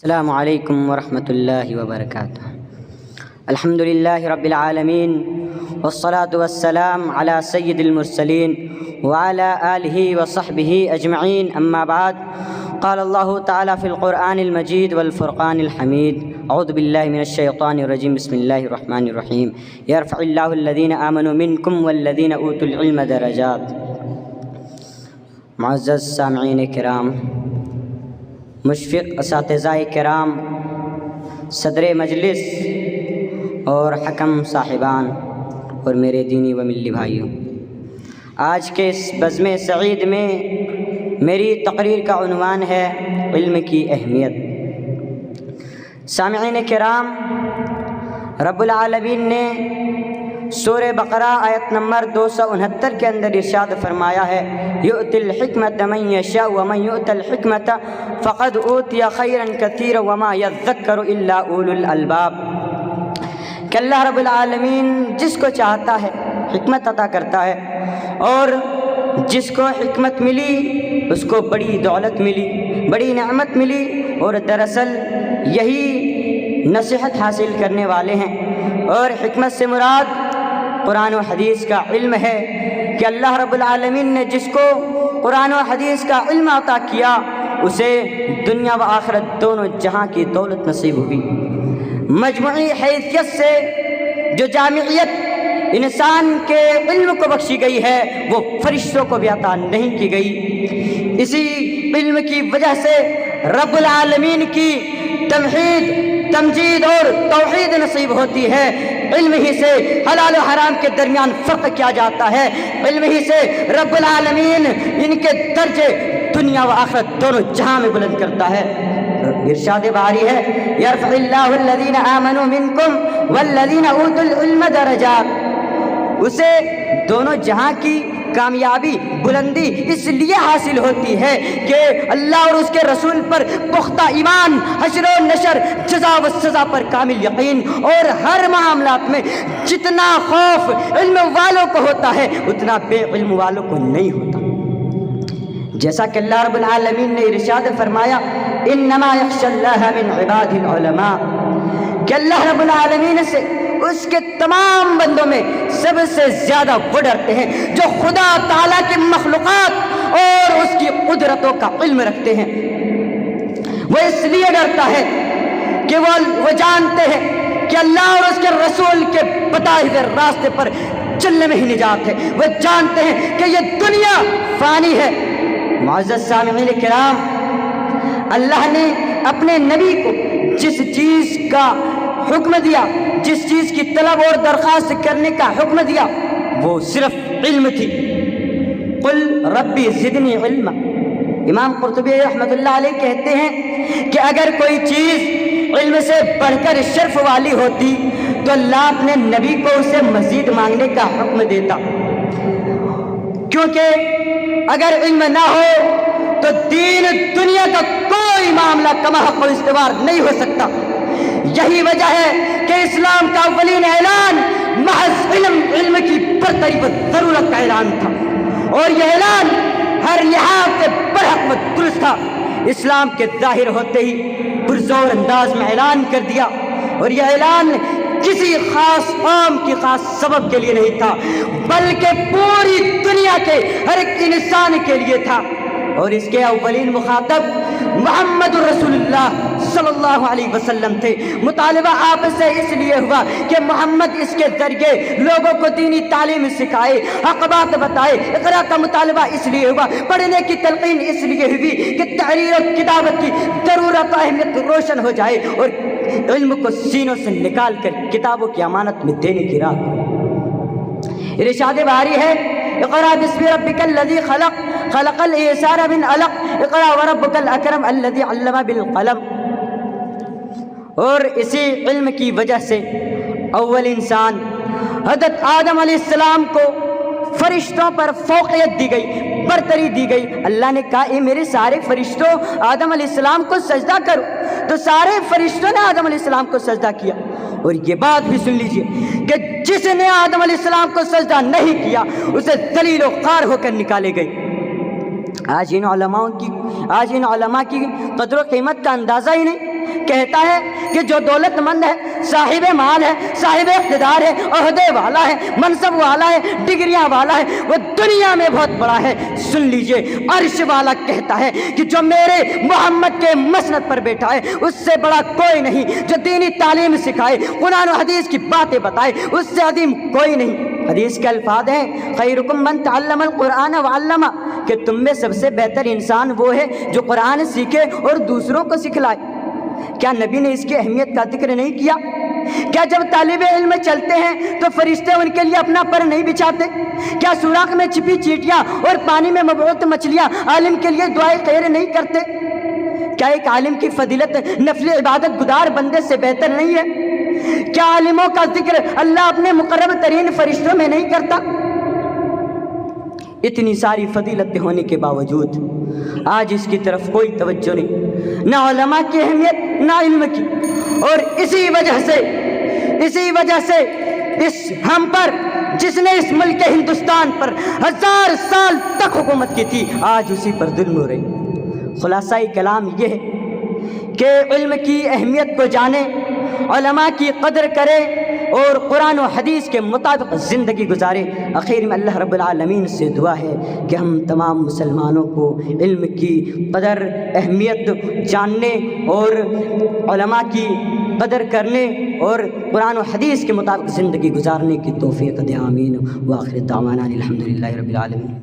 السلام علیکم ورحمۃ اللہ وبرکاتہ۔ الحمد للہ رب العالمین والصلاة والسلام علی سید المرسلین وعلی آلہ وصحبہ اجمعین، اما بعد، قال اللہ تعالی فی القرآن المجید والفرقان الحمید، اعوذ باللہ من الشیطان الرجیم، بسم اللہ الرحمن الرحیم، یرفع اللہ الذین آمنوا منکم والذین اوتوا العلم درجات۔ معزز سامعین کرام، مشفق اساتذہ کرام، صدر مجلس اور حکم صاحبان اور میرے دینی و ملی بھائیوں، آج کے اس بزم سعید میں میری تقریر کا عنوان ہے علم کی اہمیت۔ سامعین کرام، رب العالمین نے سورہ بقرہ آیت نمبر 269 کے اندر ارشاد فرمایا ہے، یؤتی الحکمۃ من یشاء ومن یؤت الحکمۃ فقد اوتی خیرا کثیرا وما یذکر الا اولو الالباب، کہ اللہ رب العالمین جس کو چاہتا ہے حکمت عطا کرتا ہے، اور جس کو حکمت ملی اس کو بڑی دولت ملی، بڑی نعمت ملی، اور دراصل یہی نصیحت حاصل کرنے والے ہیں۔ اور حکمت سے مراد قرآن و حدیث کا علم ہے، کہ اللہ رب العالمین نے جس کو قرآن و حدیث کا علم عطا کیا اسے دنیا و آخرت دونوں جہاں کی دولت نصیب ہوئی۔ مجموعی حیثیت سے جو جامعیت انسان کے علم کو بخشی گئی ہے وہ فرشتوں کو بھی عطا نہیں کی گئی۔ اسی علم کی وجہ سے رب العالمین کی تمہید، تمجید اور توحید نصیب ہوتی ہے۔ علم ہی سے حلال و حرام کے درمیان فرق کیا جاتا ہے، علم ہی سے رب العالمین ان کے درجے دنیا و آخرت دونوں جہاں میں بلند کرتا ہے۔ ارشاد باری ہے، یرفع اللہ الذین آمنوا منکم والذین اوتوا العلم درجات، اسے دونوں جہاں کی کامیابی، بلندی اس لیے حاصل ہوتی ہے کہ اللہ اور اس کے رسول پر پختہ ایمان، حشر و نشر، جزا و سزا پر کامل یقین، اور ہر معاملات میں جتنا خوف علم والوں کو ہوتا ہے اتنا بے علم والوں کو نہیں ہوتا۔ جیسا کہ اللہ رب العالمین نے ارشاد فرمایا، انما یخشی اللہ من عبادہ العلماء، کہ اللہ رب العالمین سے اس کے تمام بندوں میں سب سے زیادہ وہ ڈرتے ہیں جو خدا تعالیٰ کی مخلوقات اور اس کی قدرتوں کا علم رکھتے ہیں۔ وہ اس لیے ڈرتا ہے کہ وہ جانتے ہیں کہ اللہ اور اس کے رسول کے بتائے ہوئے راستے پر چلنے میں ہی نجات ہے، وہ جانتے ہیں کہ یہ دنیا فانی ہے۔ معزز سامعین کرام، اللہ نے اپنے نبی کو جس چیز کا حکم دیا، جس چیز کی طلب اور درخواست کرنے کا حکم دیا، وہ صرف علم تھی۔ قل ربی زدنی علما، امام قرطبی رحمۃ اللہ علیہ کہتے ہیں کہ اگر کوئی چیز علم سے بڑھ کر شرف والی ہوتی تو اللہ اپنے نبی کو اسے مزید مانگنے کا حکم دیتا، کیونکہ اگر علم نہ ہو تو دین دنیا کا کوئی معاملہ کما حق و استوار نہیں ہو سکتا۔ یہی وجہ ہے کہ اسلام کا اولین اعلان محض علم کی برتری و ضرورت کا اعلان تھا، اور یہ اعلان ہر لحاظ سے برحق و درست تھا۔ اسلام کے ظاہر ہوتے ہی پرزور انداز میں اعلان کر دیا، اور یہ اعلان کسی خاص قوم کی خاص سبب کے لیے نہیں تھا، بلکہ پوری دنیا کے ہر ایک انسان کے لیے تھا۔ اور اس کے اولین مخاطب محمد رسول اللہ صلی اللہ علیہ وسلم تھے۔ مطالبہ آپ سے اس لیے ہوا کہ محمد اس کے ذریعے لوگوں کو دینی تعلیم سکھائے، حق بات بتائے۔ اقرا کا مطالبہ اس لیے ہوا، پڑھنے کی تلقین اس لیے ہوئی کہ تحریر اور کتابت کی ضرورت و اہمیت روشن ہو جائے، اور علم کو سینوں سے نکال کر کتابوں کی امانت میں دینے کی راہ۔ ارشاد باری ہے، اقرا بسم ربک الذی خلق خلق الانسان من علق اقرا وربک الاکرم الذی علم بالقلم۔ اور اسی علم کی وجہ سے اول انسان حضرت آدم علیہ السلام کو فرشتوں پر فوقیت دی گئی، برتری دی گئی۔ اللہ نے کہا، اے میرے سارے فرشتوں آدم علیہ السلام کو سجدہ کرو، تو سارے فرشتوں نے آدم علیہ السلام کو سجدہ کیا۔ اور یہ بات بھی سن لیجئے کہ جس نے آدم علیہ السلام کو سجدہ نہیں کیا اسے ذلیل و خوار ہو کر نکالے گئے۔ آج ان علماء کی قدر و قیمت کا اندازہ ہی نہیں کہتا ہے کہ جو دولت مند ہے، صاحب مال ہے، صاحب اقتدار ہے، عہدے والا ہے، منصب والا ہے، ڈگریاں والا ہے، وہ دنیا میں بہت بڑا ہے۔ سن لیجئے، عرش والا کہتا ہے کہ جو میرے محمد کے مسند پر بیٹھا ہے اس سے بڑا کوئی نہیں، جو دینی تعلیم سکھائے، قرآن و حدیث کی باتیں بتائے، اس سے عظیم کوئی نہیں۔ حدیث کے الفاظ ہیں خیرکم من تعلم القرآن وعلمہ، کہ تم میں سب سے بہتر انسان وہ ہے جو قرآن سیکھے اور دوسروں کو سکھلائے۔ کیا نبی نے اس کی اہمیت کا ذکر نہیں کیا؟ کیا جب طالب علم چلتے ہیں تو فرشتے ان کے لیے اپنا پر نہیں بچھاتے؟ کیا سوراخ میں چھپی چیٹیاں اور پانی میں مبعوث مچھلیاں عالم کے لیے دعائے خیر نہیں کرتے؟ کیا ایک عالم کی فضیلت نفل عبادت گزار بندے سے بہتر نہیں ہے؟ کیا عالموں کا ذکر اللہ اپنے مقرب ترین فرشتوں میں نہیں کرتا؟ اتنی ساری فضیلتیں ہونے کے باوجود آج اس کی طرف کوئی توجہ نہیں، نہ علماء کی اہمیت نہ علم کی، اور اسی وجہ سے اس ہم پر، جس نے اس ملک ہندوستان پر 1000 سال تک حکومت کی تھی، آج اسی پر ظلم ہو رہی۔ خلاصہ کلام یہ ہے کہ علم کی اہمیت کو جانیں، علماء کی قدر کریں اور قرآن و حدیث کے مطابق زندگی گزارے۔ آخر میں اللہ رب العالمین سے دعا ہے کہ ہم تمام مسلمانوں کو علم کی قدر اہمیت جاننے اور علماء کی قدر کرنے اور قرآن و حدیث کے مطابق زندگی گزارنے کی توفیق دے، آمین۔ وآخر دعوانا الحمدللہ رب العالمین۔